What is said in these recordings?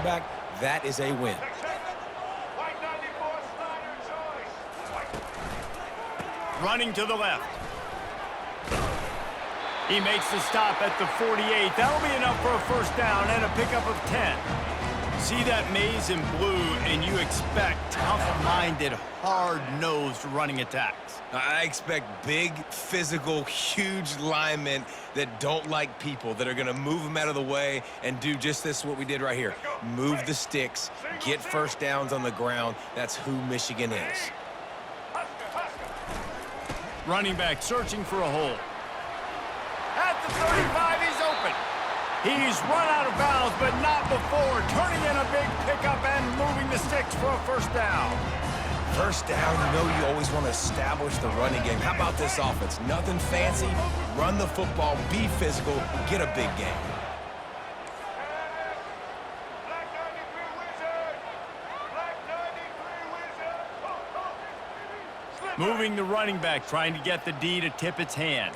quarterback, that is a win. Running to the left. He makes the stop at the 48. That'll be enough for a first down and a pickup of 10. See that maze in blue, and you expect tough-minded, hard-nosed running attacks. I expect big, physical, huge linemen that don't like people, that are going to move them out of the way and do just this, what we did right here. Move the sticks, get first downs on the ground. That's who Michigan is. Running back searching for a hole. At the 35, he's open. He's run out of bounds, but not before turning in a big pickup and moving the sticks for a first down. First down, you know you always want to establish the running game. How about this offense? Nothing fancy. Run the football, be physical, get a big game. Moving the running back, trying to get the D to tip its hand.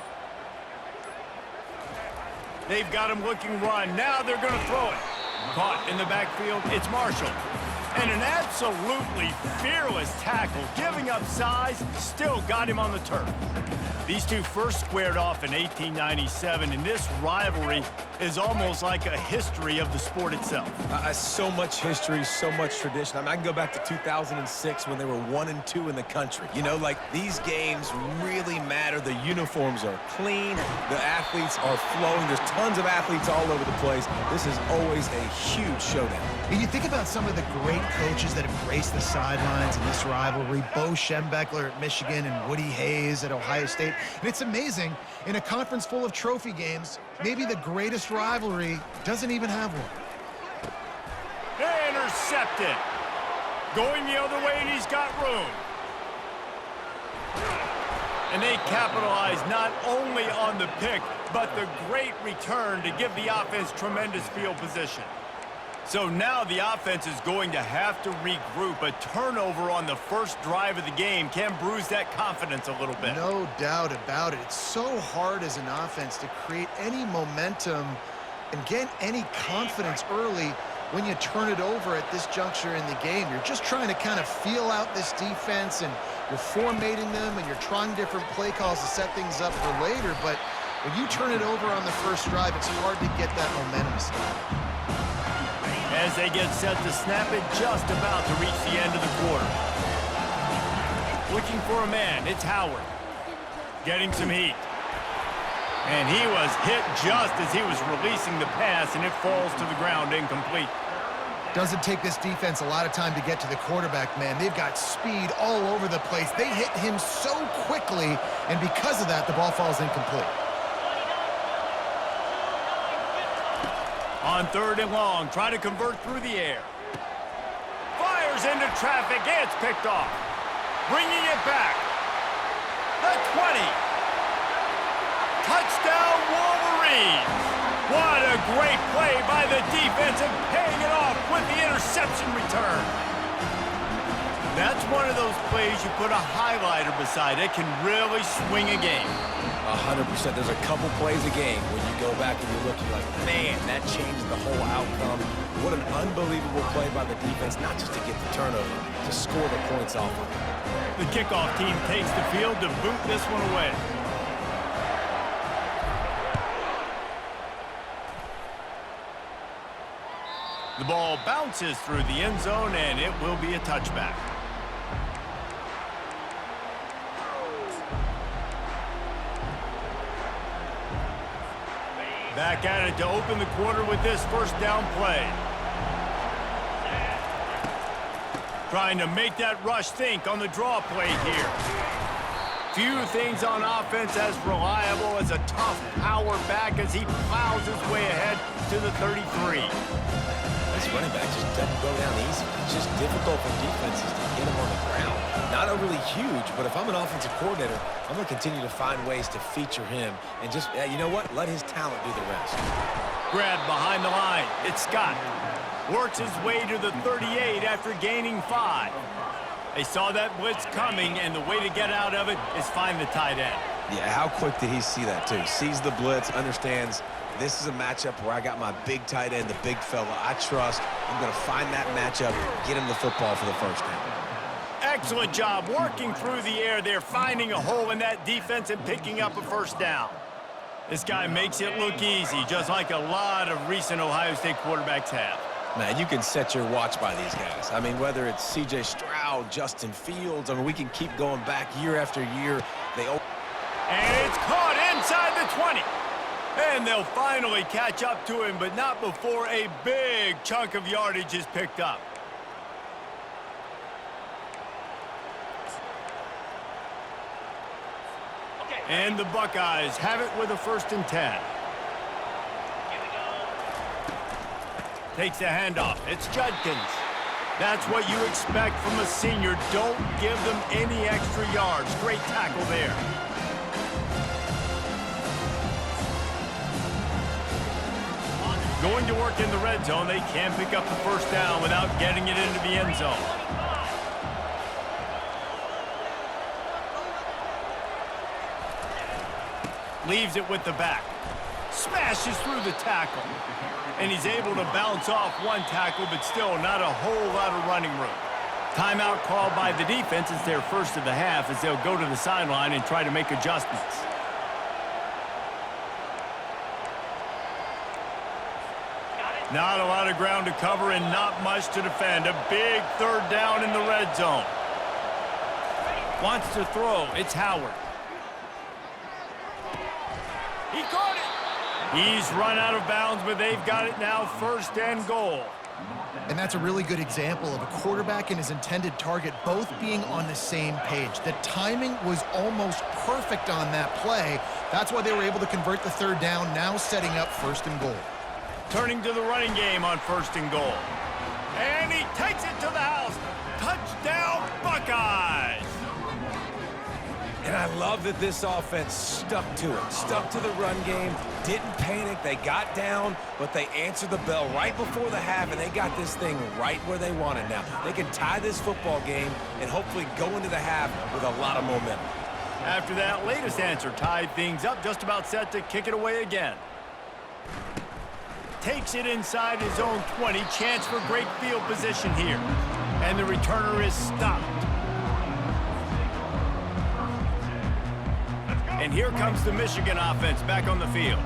They've got him looking run. Now they're going to throw it. Caught in the backfield, it's Marshall. And an absolutely fearless tackle, giving up size, still got him on the turf. These two first squared off in 1897, and this rivalry is almost like a history of the sport itself. So much history, so much tradition. I mean, I can go back to 2006 when they were 1-2 in the country. You know, like, these games really matter. The uniforms are clean. The athletes are flowing. There's tons of athletes all over the place. This is always a huge showdown. And you think about some of the great coaches that have graced the sidelines in this rivalry. Bo Schembechler at Michigan and Woody Hayes at Ohio State. And it's amazing, in a conference full of trophy games, maybe the greatest rivalry doesn't even have one. Intercepted. Going the other way, and he's got room. And they capitalize not only on the pick, but the great return to give the offense tremendous field position. So now the offense is going to have to regroup. A turnover on the first drive of the game can bruise that confidence a little bit. No doubt about it. It's so hard as an offense to create any momentum and get any confidence early when you turn it over at this juncture in the game. You're just trying to kind of feel out this defense, and you're formatting them, and you're trying different play calls to set things up for later. But when you turn it over on the first drive, it's hard to get that momentum started. As they get set to snap it, just about to reach the end of the quarter. Looking for a man, it's Howard. Getting some heat. And he was hit just as he was releasing the pass, and it falls to the ground incomplete. Doesn't take this defense a lot of time to get to the quarterback, man. They've got speed all over the place. They hit him so quickly, and because of that, the ball falls incomplete. On third and long, try to convert through the air. Fires into traffic, it's picked off. Bringing it back. The 20. Touchdown, Wolverines. What a great play by the defense, and paying it off with the interception return. That's one of those plays you put a highlighter beside. It can really swing a game. 100%. There's a couple plays a game when you go back and you're looking like, man, that changed the whole outcome. What an unbelievable play by the defense, not just to get the turnover, to score the points off of it. The kickoff team takes the field to boot this one away. The ball bounces through the end zone, and it will be a touchback. Back at it to open the quarter with this first down play. Trying to make that rush think on the draw play here. Few things on offense as reliable as a tough power back as he plows his way ahead to the 33. This running back just doesn't go down easy. It's just difficult for defenses to get him on the ground. Not overly huge, but if I'm an offensive coordinator, I'm going to continue to find ways to feature him and just, you know what, let his talent do the rest. Grabbed behind the line. It's Scott. Works his way to the 38 after gaining 5. They saw that blitz coming, and the way to get out of it is find the tight end. Yeah, how quick did he see that, too? Sees the blitz, understands This is a matchup where I got my big tight end, the big fella I trust. I'm going to find that matchup, get him the football for the first down. Excellent job working through the air there, finding a hole in that defense and picking up a first down. This guy makes it look easy, just like a lot of recent Ohio State quarterbacks have. Man, you can set your watch by these guys. I mean, whether it's C.J. Stroud, Justin Fields, I mean, we can keep going back year after year. And it's caught inside the 20. And they'll finally catch up to him, but not before a big chunk of yardage is picked up. And the Buckeyes have it with a 1st and 10. Takes the handoff. It's Judkins. That's what you expect from a senior. Don't give them any extra yards. Great tackle there. Going to work in the red zone. They can't pick up the first down without getting it into the end zone. Leaves it with the back. Smashes through the tackle. And he's able to bounce off one tackle, but still not a whole lot of running room. Timeout called by the defense. It's their first of the half as they'll go to the sideline and try to make adjustments. Not a lot of ground to cover and not much to defend. A big 3rd down in the red zone. Wants to throw. It's Howard. He caught it. He's run out of bounds, but they've got it now 1st and goal. And that's a really good example of a quarterback and his intended target both being on the same page. The timing was almost perfect on that play. That's why they were able to convert the 3rd down, now setting up 1st and goal. Turning to the running game on 1st and goal. And he takes it to the house. Touchdown, Buckeyes! And I love that this offense stuck to it, stuck to the run game, didn't panic. They got down, but they answered the bell right before the half, and they got this thing right where they want it now. They can tie this football game and hopefully go into the half with a lot of momentum. After that latest answer, tied things up, just about set to kick it away again. Takes it inside his own 20. Chance for great field position here. And the returner is stopped. And here comes the Michigan offense back on the field.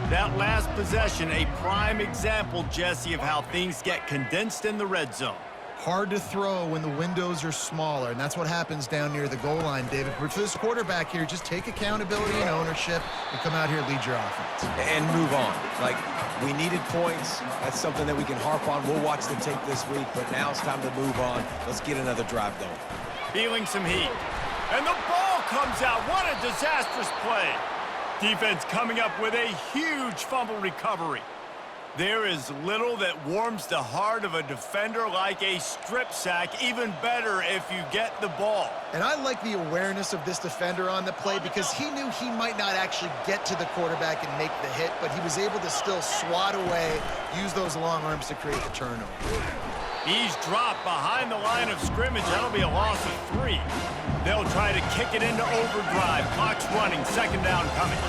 That last possession, a prime example, Jesse, of how things get condensed in the red zone. Hard to throw when the windows are smaller, and that's what happens down near the goal line, David. But for this quarterback here, just take accountability and ownership and come out here and lead your offense. And move on. Like, we needed points. That's something that we can harp on. We'll watch the tape this week, but now it's time to move on. Let's get another drive going. Feeling some heat. And the ball comes out. What a disastrous play. Defense coming up with a huge fumble recovery. There is little that warms the heart of a defender like a strip sack. Even better if you get the ball. And I like the awareness of this defender on the play because he knew he might not actually get to the quarterback and make the hit, but he was able to still swat away, use those long arms to create the turnover. He's dropped behind the line of scrimmage. That'll be a loss of 3. They'll try to kick it into overdrive. Clock's running. 2nd down coming.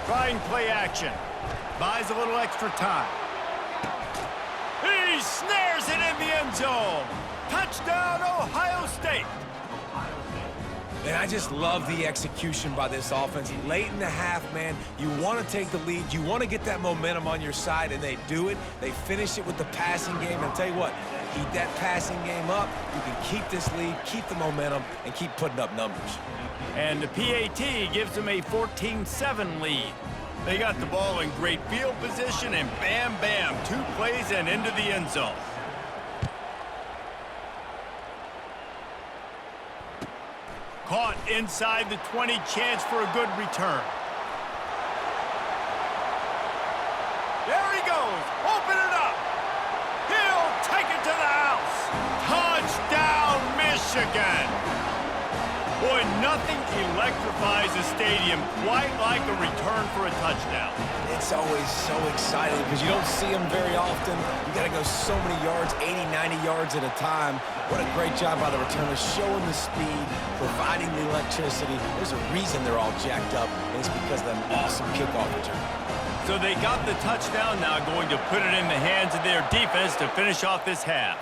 Trying play action. Buys a little extra time. He snares it in the end zone. Touchdown, Ohio State. And I just love the execution by this offense. Late in the half, man, you want to take the lead. You want to get that momentum on your side, and they do it. They finish it with the passing game. And I'll tell you what, keep that passing game up. You can keep this lead, keep the momentum, and keep putting up numbers. And the PAT gives them a 14-7 lead. They got the ball in great field position, and bam, bam, 2 plays and into the end zone. Caught inside the 20, chance for a good return. There he goes, open it up. He'll take it to the house. Touchdown, Michigan. Boy, nothing electrifies a stadium quite like a return for a touchdown. It's always so exciting because you don't see them very often. You got to go so many yards, 80, 90 yards at a time. What a great job by the returners, showing the speed, providing the electricity. There's a reason they're all jacked up, and it's because of that awesome kickoff return. So they got the touchdown, now going to put it in the hands of their defense to finish off this half.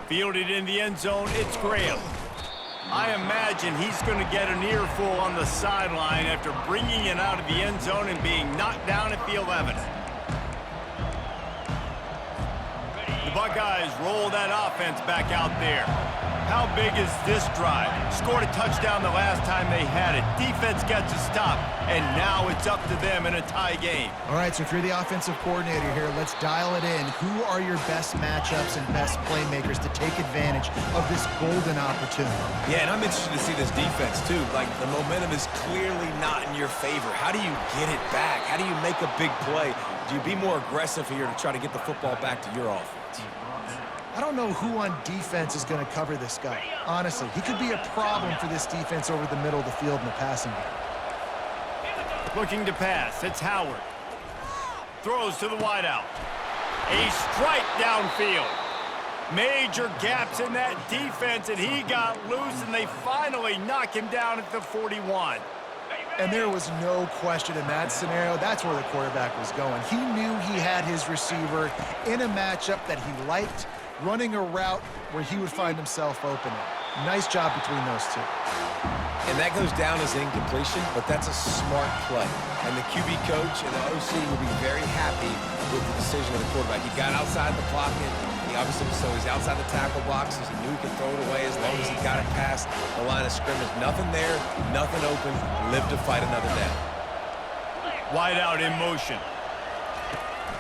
Fielded in the end zone, it's Graham. I imagine he's going to get an earful on the sideline after bringing it out of the end zone and being knocked down at the 11. The Buckeyes roll that offense back out there. How big is this drive? Scored a touchdown the last time they had it. Defense gets a stop, and now it's up to them in a tie game. All right, so if you're the offensive coordinator here, let's dial it in. Who are your best matchups and best playmakers to take advantage of this golden opportunity? Yeah, and I'm interested to see this defense, too. Like, the momentum is clearly not in your favor. How do you get it back? How do you make a big play? Do you be more aggressive here to try to get the football back to your offense? I don't know who on defense is going to cover this guy. Honestly, he could be a problem for this defense over the middle of the field in the passing game. Looking to pass, it's Howard. Throws to the wideout. A strike downfield. Major gaps in that defense, and he got loose, and they finally knock him down at the 41. And there was no question in that scenario. That's where the quarterback was going. He knew he had his receiver in a matchup that he liked, running a route where he would find himself open. Nice job between those two. And that goes down as incompletion, but that's a smart play. And the QB coach and the OC will be very happy with the decision of the quarterback. He got outside the pocket. He obviously, so he's outside the tackle boxes. He knew he could throw it away as long as he got it past the line of scrimmage. Nothing there, nothing open. Live to fight another down. Wide out in motion.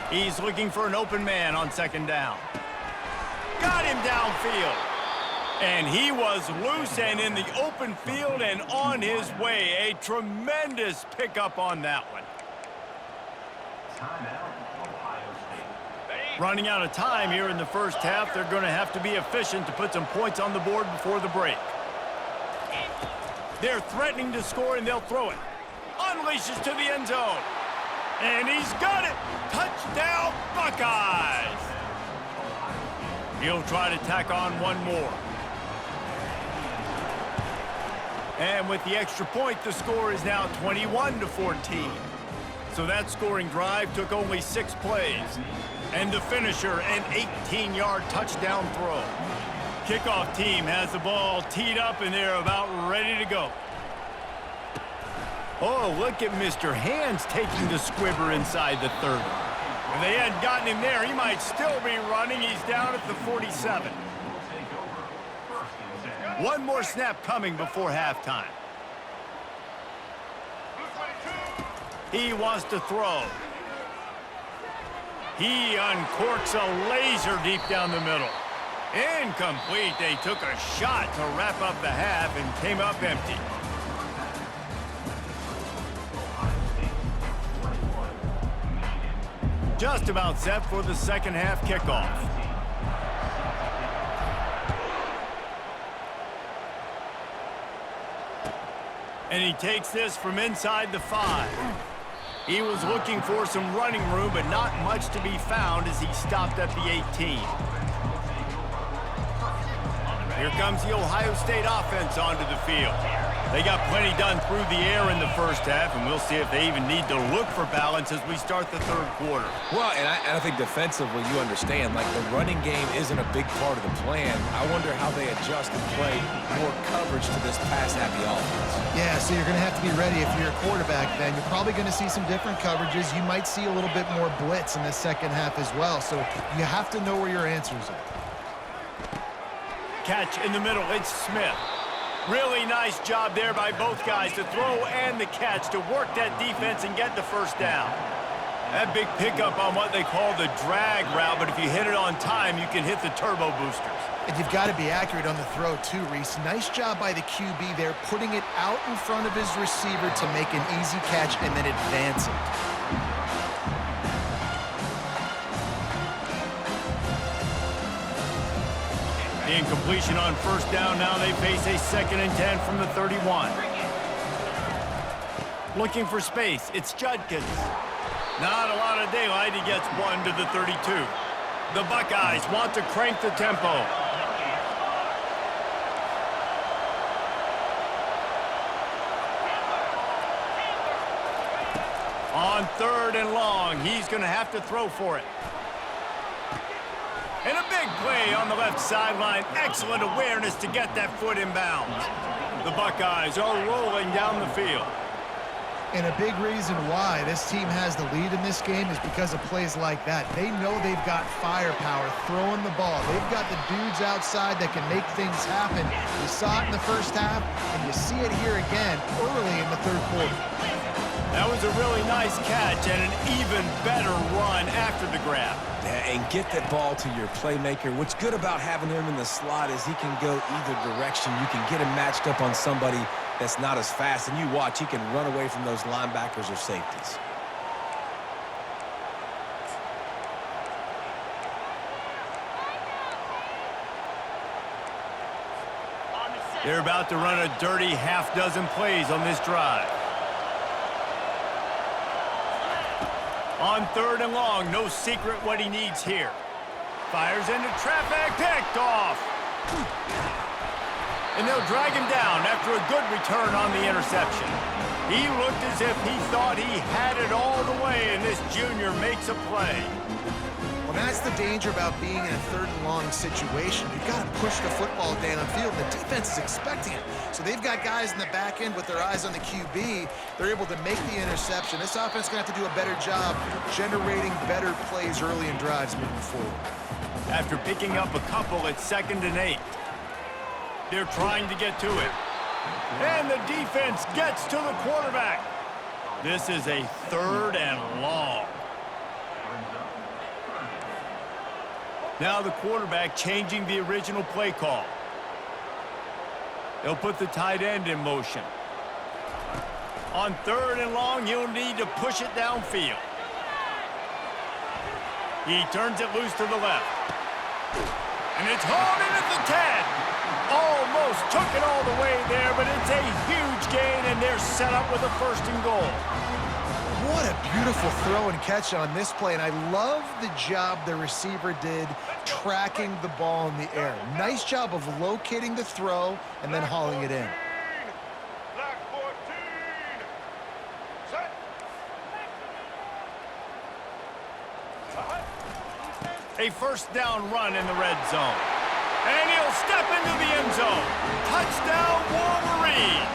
He's looking for an open man on second down. Got him downfield. And he was loose and in the open field and on his way. A tremendous pickup on that one. Running out of time here in the first half. They're going to have to be efficient to put some points on the board before the break. They're threatening to score, and they'll throw it. Unleashes to the end zone. And he's got it. Touchdown, Buckeyes. He'll try to tack on one more. And with the extra point, the score is now 21-14. So that scoring drive took only 6 plays. And the finisher, an 18-yard touchdown throw. Kickoff team has the ball teed up, and they're about ready to go. Oh, look at Mr. Hands taking the squibber inside the 30. If they hadn't gotten him there, he might still be running. He's down at the 47. One more snap coming before halftime. He wants to throw. He uncorks a laser deep down the middle. Incomplete. They took a shot to wrap up the half and came up empty. Just about set for the second half kickoff. And he takes this from inside the 5. He was looking for some running room, but not much to be found as he stopped at the 18. Here comes the Ohio State offense onto the field. They got plenty done through the air in the first half, and we'll see if they even need to look for balance as we start the third quarter. Well, and I think defensively, you understand, like the running game isn't a big part of the plan. I wonder how they adjust and play more coverage to this pass-happy offense. Yeah, so you're going to have to be ready if you're a quarterback then. You're probably going to see some different coverages. You might see a little bit more blitz in the second half as well, so you have to know where your answers are. Catch in the middle, it's Smith. Really nice job there by both guys to throw and the catch to work that defense and get the first down. That big pickup on what they call the drag route, but if you hit it on time, you can hit the turbo boosters. And you've got to be accurate on the throw too, Reese. Nice job by the QB there, putting it out in front of his receiver to make an easy catch and then advance it. The incompletion on first down. Now they face a 2nd and 10 from the 31. Looking for space. It's Judkins. Not a lot of daylight. He gets one to the 32. The Buckeyes want to crank the tempo. On 3rd and long, he's going to have to throw for it. And a big play on the left sideline. Excellent awareness to get that foot in bounds. The Buckeyes are rolling down the field. And a big reason why this team has the lead in this game is because of plays like that. They know they've got firepower throwing the ball. They've got the dudes outside that can make things happen. You saw it in the first half, and you see it here again early in the 3rd quarter. That was a really nice catch and an even better run after the grab. Yeah, and get that ball to your playmaker. What's good about having him in the slot is he can go either direction. You can get him matched up on somebody that's not as fast, and you watch, he can run away from those linebackers or safeties. They're about to run a dirty half-dozen plays on this drive. On 3rd and long, no secret what he needs here. Fires into traffic, picked off. And they'll drag him down after a good return on the interception. He looked as if he thought he had it all the way, and this junior makes a play. Well, that's the danger about being in a 3rd and long situation. You've got to push the football downfield. The defense is expecting it. So they've got guys in the back end with their eyes on the QB. They're able to make the interception. This offense is going to have to do a better job generating better plays early in drives moving forward. After picking up a couple at 2nd and 8. They're trying to get to it. And the defense gets to the quarterback. This is a 3rd and long. Now the quarterback changing the original play call. They'll put the tight end in motion. On 3rd and long, you'll need to push it downfield. He turns it loose to the left. And it's hauled in at the 10. Almost took it all the way there, but it's a huge gain, and they're set up with a 1st and goal. What a beautiful throw and catch on this play, and I love the job the receiver did tracking the ball in the air. Nice job of locating the throw and then hauling it in. Black 14. Set. A 1st down run in the red zone. And he'll step into the end zone. Touchdown, Wolverines!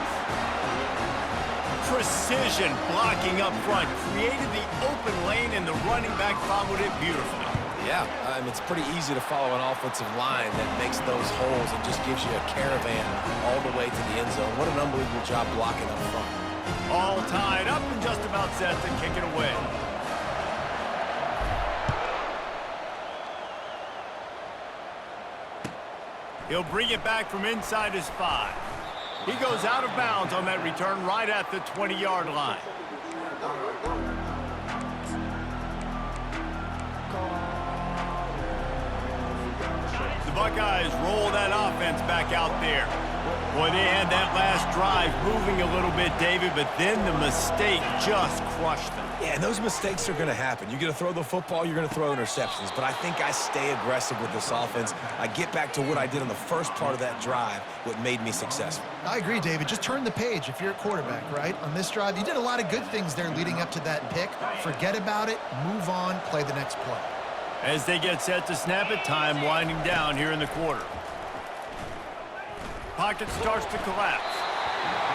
Precision blocking up front created the open lane, and the running back followed it beautifully. Yeah, it's pretty easy to follow an offensive line that makes those holes and just gives you a caravan all the way to the end zone. What an unbelievable job blocking up front. All tied up and just about set to kick it away. He'll bring it back from inside his 5. He goes out of bounds on that return right at the 20-yard line. The Buckeyes roll that offense back out there. Boy, they had that last drive moving a little bit, David, but then the mistake just crushed them. Yeah, and those mistakes are going to happen. You're going to throw the football, you're going to throw interceptions. But I think I stay aggressive with this offense. I get back to what I did on the first part of that drive, what made me successful. I agree, David. Just turn the page if you're a quarterback, right? On this drive, you did a lot of good things there leading up to that pick. Forget about it, move on, play the next play. As they get set to snap it, time winding down here in the quarter. Pocket starts to collapse.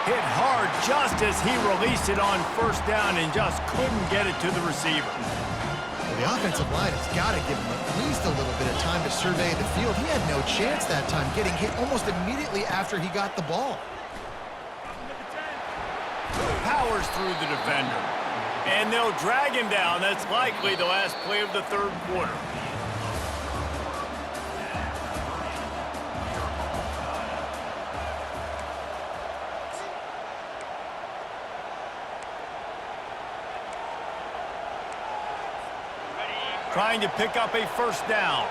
Hit hard just as he released it on 1st down and just couldn't get it to the receiver. Well, the offensive line has got to give him at least a little bit of time to survey the field. He had no chance that time, getting hit almost immediately after he got the ball. Powers through the defender. And they'll drag him down. That's likely the last play of the 3rd quarter. Trying to pick up a 1st down.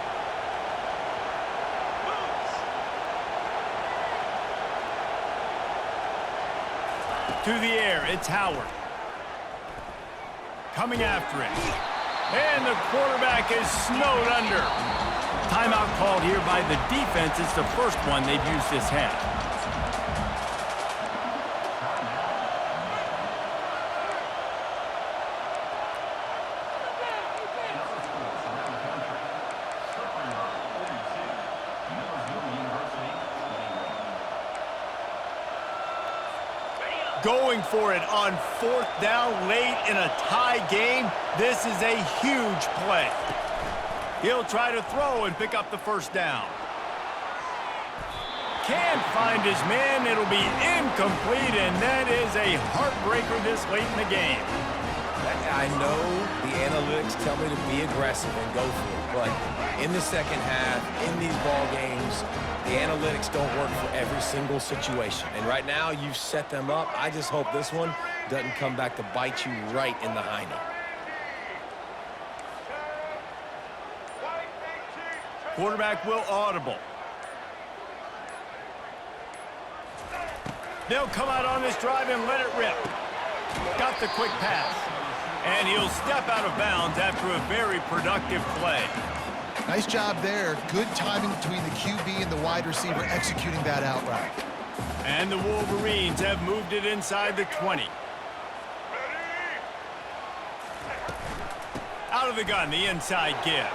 To the air, it's Howard. Coming after it. And the quarterback is snowed under. Timeout called here by the defense. It's the first one they've used this half. going for it on 4th down late in a tie game. This is a huge play. He'll try to throw and pick up the first down. Can't find his man. It'll be incomplete, and that is a heartbreaker this late in the game. I know the analytics tell me to be aggressive and go for it, but in the second half, in these ball games, the analytics don't work for every single situation. And right now, you've set them up. I just hope this one doesn't come back to bite you right in the hiney. Quarterback will audible. They'll come out on this drive and let it rip. Got the quick pass. And he'll step out of bounds after a very productive play. Nice job there. Good timing between the QB and the wide receiver executing that out route. And the Wolverines have moved it inside the 20. Out of the gun, the inside give.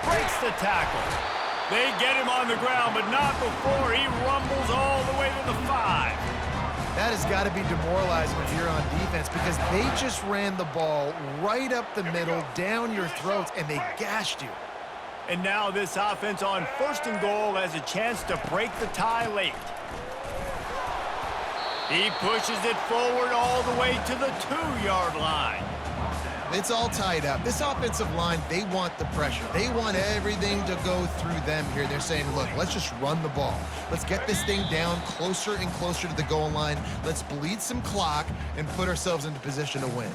Breaks the tackle. They get him on the ground, but not before he rumbles all the way to the 5. That has got to be demoralizing if you're on defense because they just ran the ball right up the middle, down your throats, and they gashed you. And now this offense on 1st and goal has a chance to break the tie late. He pushes it forward all the way to the 2-yard line. It's all tied up. This offensive line, they want the pressure. They want everything to go through them here. They're saying, look, let's just run the ball. Let's get this thing down closer and closer to the goal line. Let's bleed some clock and put ourselves into position to win.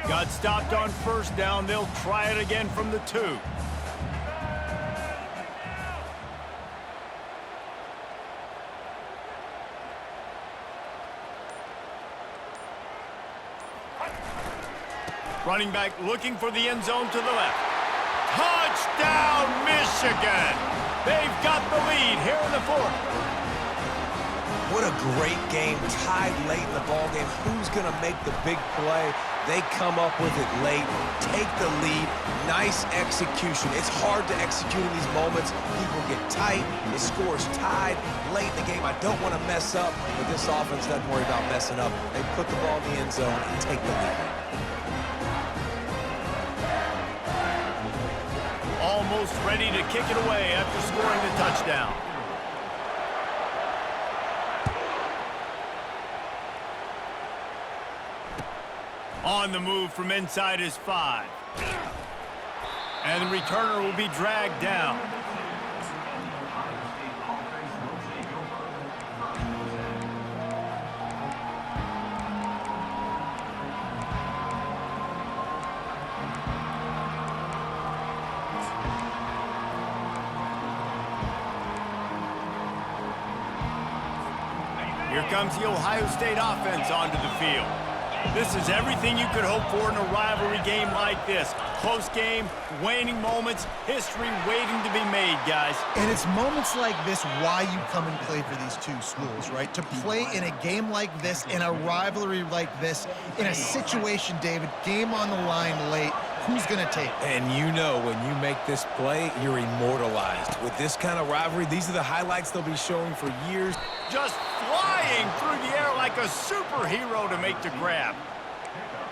Got stopped on 1st down. They'll try it again from the 2. Running back looking for the end zone to the left. Touchdown, Michigan! They've got the lead here in the 4th. What a great game, tied late in the ball game. Who's going to make the big play? They come up with it late, take the lead. Nice execution. It's hard to execute in these moments. People get tight. The score's tied late in the game. I don't want to mess up, but this offense doesn't worry about messing up. They put the ball in the end zone and take the lead. Almost ready to kick it away after scoring the touchdown. On the move from inside his 5. And the returner will be dragged down. Here comes the Ohio State offense onto the field. This is everything you could hope for in a rivalry game like this. Close game, waning moments, history waiting to be made, guys. And it's moments like this why you come and play for these two schools, right? To play in a game like this, in a rivalry like this, in a situation, David, game on the line late, who's going to take it? And you know when you make this play, you're immortalized. With this kind of rivalry, these are the highlights they'll be showing for years. Just flying through the air like a superhero to make the grab.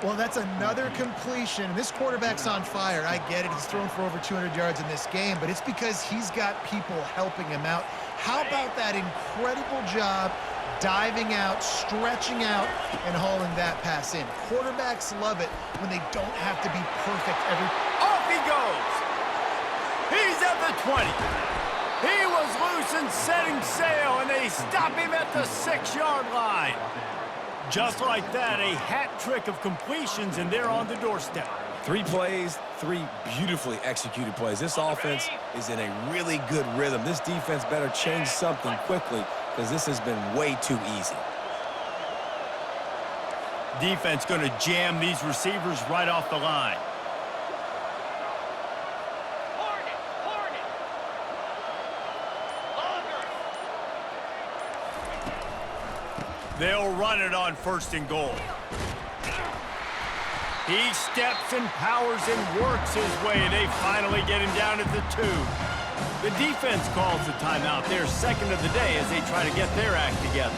Well, that's another completion. This quarterback's on fire. I get it. He's thrown for over 200 yards in this game, but it's because he's got people helping him out. How about that incredible job diving out, stretching out, and hauling that pass in? Quarterbacks love it when they don't have to be perfect every... Off he goes. He's at the 20. He was loose and setting sail, and they stop him at the 6-yard line. Just like that, a hat trick of completions, and they're on the doorstep. 3 plays, 3 beautifully executed plays. This offense is in a really good rhythm. This defense better change something quickly because this has been way too easy. Defense going to jam these receivers right off the line. They'll run it on 1st and goal. He steps and powers and works his way. They finally get him down at the 2. The defense calls the timeout, their second of the day, as they try to get their act together.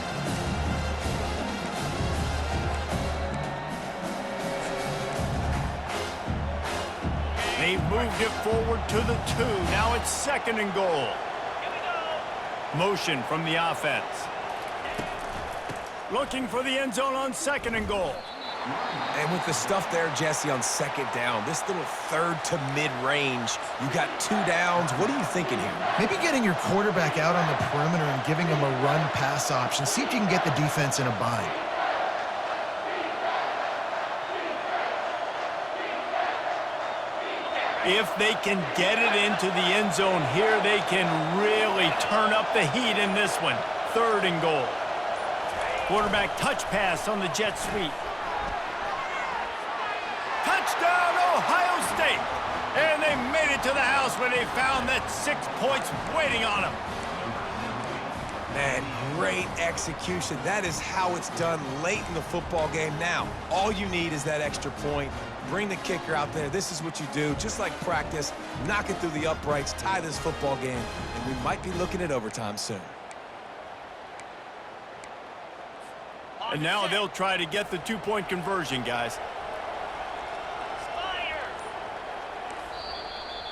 They've moved it forward to the 2. Now it's 2nd and goal. Motion from the offense. Looking for the end zone on 2nd and goal. And with the stuff there, Jesse, on 2nd down, this little 3rd to mid-range, you got 2 downs. What are you thinking here? Maybe getting your quarterback out on the perimeter and giving him a run-pass option. See if you can get the defense in a bind. If they can get it into the end zone here, they can really turn up the heat in this one. 3rd and goal. Quarterback touch pass on the jet sweep. Touchdown, Ohio State! And they made it to the house when they found that 6 points waiting on them. Man, great execution. That is how it's done late in the football game. Now, all you need is that extra point. Bring the kicker out there. This is what you do. Just like practice, knock it through the uprights, tie this football game, and we might be looking at overtime soon. And now they'll try to get the 2-point conversion, guys.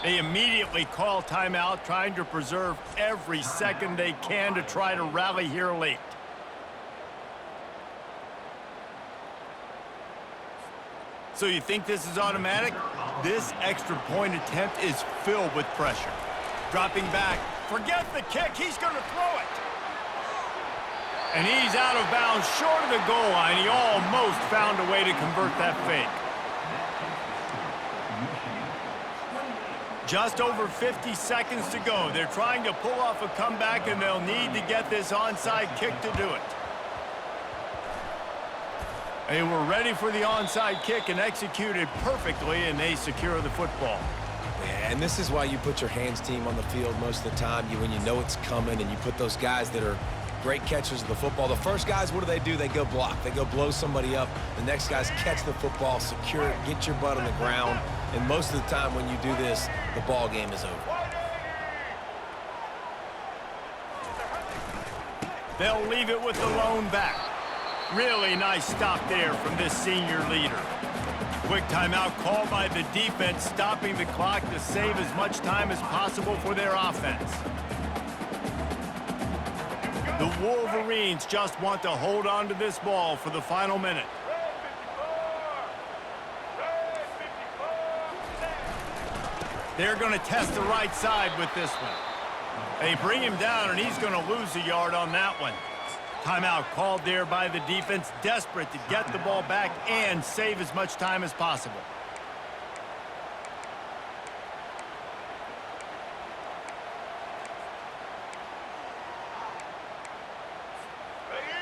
They immediately call timeout, trying to preserve every second they can to try to rally here late. So you think this is automatic? This extra point attempt is filled with pressure. Dropping back. Forget the kick. He's going to throw it. And he's out of bounds short of the goal line. He almost found a way to convert that fake. Just over 50 seconds to go. They're trying to pull off a comeback, and they'll need to get this onside kick to do it. They were ready for the onside kick and executed perfectly, and they secure the football. Yeah, and this is why you put your hands team on the field most of the time. When you know it's coming, and you put those guys that are great catchers of the football. The first guys, what do? They go block. They go blow somebody up. The next guys catch the football, secure it, get your butt on the ground. And most of the time when you do this, the ball game is over. They'll leave it with the lone back. Really nice stop there from this senior leader. Quick timeout called by the defense, stopping the clock to save as much time as possible for their offense. The Wolverines just want to hold on to this ball for the final minute. They're going to test the right side with this one. They bring him down, and he's going to lose a yard on that one. Timeout called there by the defense, desperate to get the ball back and save as much time as possible.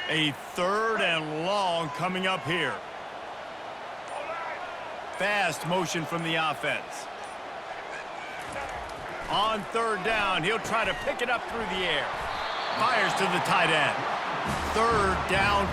A 3rd and long coming up here. Fast motion from the offense. On 3rd down, he'll try to pick it up through the air. Fires to the tight end. 3rd down.